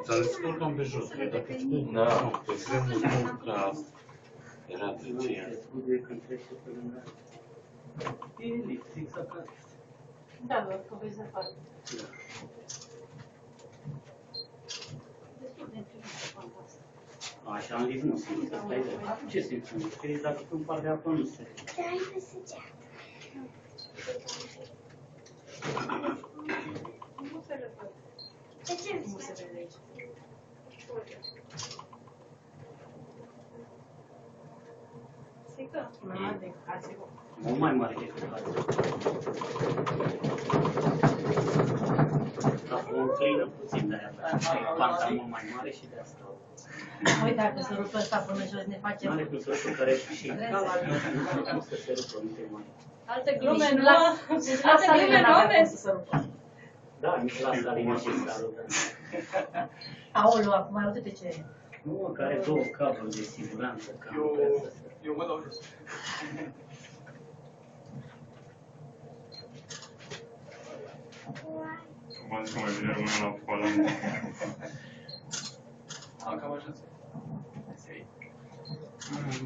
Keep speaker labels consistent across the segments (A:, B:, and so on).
A: ți-am zis că urcam pe jos. Dacă îți spun, nu, pe extremul mult ca asta. Era treceea.
B: E lift, exact ca asta.
C: Da, doar că vezi afară.
B: Da. Așa am zis, nu sunt, asta e drept. Ce se întâmplă? Crezi dacă tu împar de apă, nu se.
D: Dai pe săgeată.
C: Nu se vede.
D: De ce
C: Nu se vede aici. Sigur? Nu, de cațică.
B: Mult mai mare decât alții. Dar o plină puțin de aia, dar panta mult mai mare și de asta.
C: Uite, dacă se rupă ăsta până jos, ne face...
B: Nu are cum să șucărești și nu să se rupă, nu te mai...
C: Alte glume nu... Alte glume nu aveți să se rupă.
B: Da, nici la Salina și Salu.
C: Aoleu, acum uite ce...
B: Nu, care două cabluri de siguranță.
E: Eu mă dau jos.
F: Mă zic că mai bine rămâne la poală.
E: Cam așa.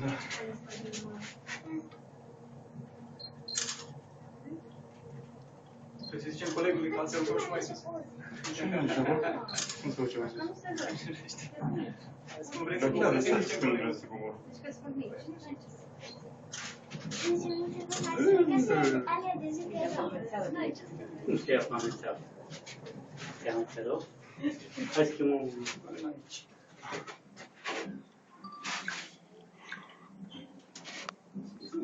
F: Da.
E: Să zicem colegului că ați rugăm și mai sus.
F: Cum să duce mai sus?
E: Nu vrei
F: Dar
E: să
F: chiar,
E: coborâți,
F: să
E: zicem
F: când
E: colegului.
F: vreți să cobor.
D: Alea de zucchero.
B: Nu știu acum amețeală. Te amețelă? Hai să chemăm...